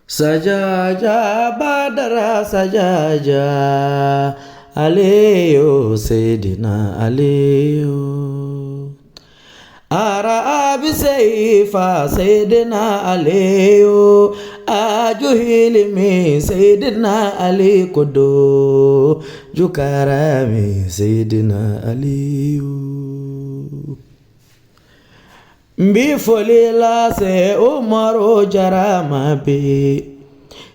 Sajaja badara sajaja Aliyu Sayyidina Aliyu Ara abi seifa Sayyidina Aliyu Ajuhilimi Sayyidina Ali Kudu Jukarami Sayyidina Aliyu Mbifolila se Umaru jarama bi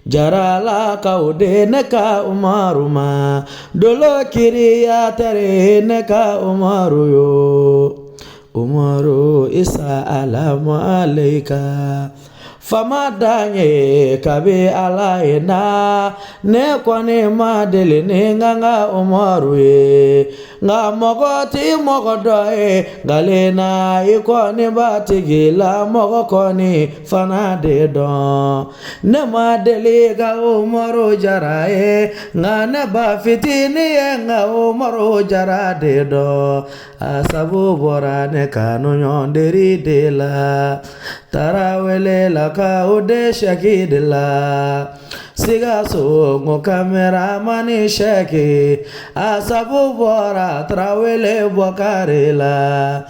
Jarala kaude neka Umaru ma Dolo kiriya tere neka Umaru yo Umaru isa alamu alaika Fama danye kabe alaina Ne kwane madele ne nganga Umaru ye Nga mogoti mogodoe galena ikone batigila mogokoni fanade don Ne madele ga Umaru jarae Nga ne bafitini nga Umaru jarade don Asabu bora ne kanu nyonderi de la Tarawele la ka ude shakide la Siga so ngo kamera mani shaki Asabu bora tarawele bwakare la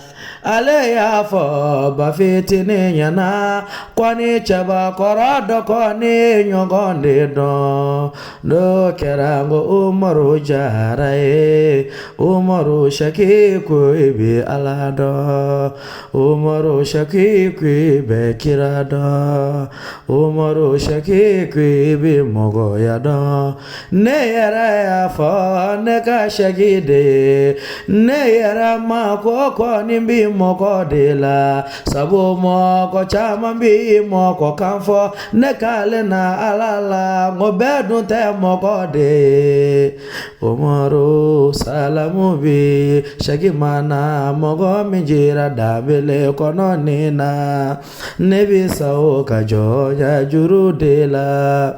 Ale ya fo bafitini nyana Kwani chaba korado kwani nyongonde don Do kerango Umaru jarae Umaru shaki kuibi alado Umaru shaki kuibi kirado Umaru shaki kuibi mogoyado Ne yara ya fo neka shakide Ne yara makoko nimbi moko de la Sabo moko chama mbi moko kanfo Ne kale na alala Ngobedun te moko de Umaru salamu bi Shagimana mogo minjira dabele kono nina Nebi sao kajoja juru de la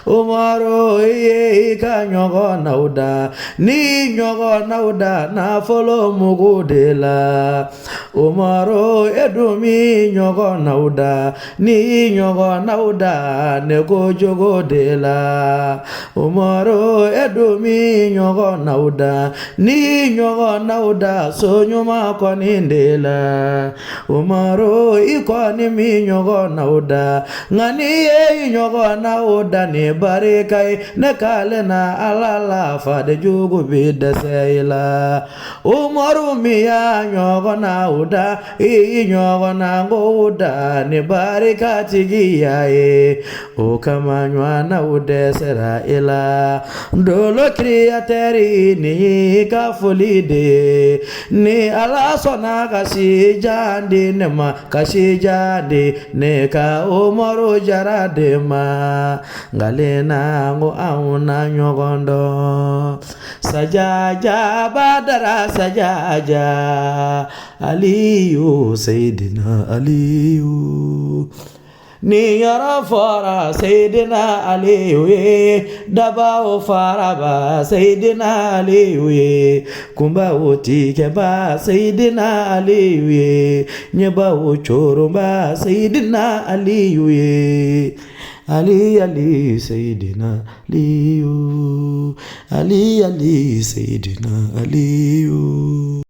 Umaru iye ka nyogo nauda Ni nyogo nauda na folo mugu de la Umaru edumi nyogo nauda Ni nyogo nauda neko jogo de la Umaru edumi nyogo nauda Ni nyogo nauda so nyuma koni de la Umaru ikoni mi nyogo nauda Ngani ye nyogo nauda ni barikai Nekale na alala fade jugu bida seila Umaru miya nyogo nauda I nyogo nauda ni barika tigiya ye Ukamanywa naude sera ila Dolo kriyateri ni kafulide Ni ala sona kasi jandi nema kasi jandi Ne ka Umaru jarade ma Galena ngo auna nyogondo Sajaja badara sajaja Aliyu Sayyidina Aliyu Ni yara fara Sayyidina Aliyu ye Dabao fara ba Sayyidina Aliyu ye Kumba uti keba Sayyidina Aliyu ye Nyeba uchoro ba Sayyidina Aliyu ye Ali Ali Sayyidina Aliyu Ali Ali Sayyidina Aliyu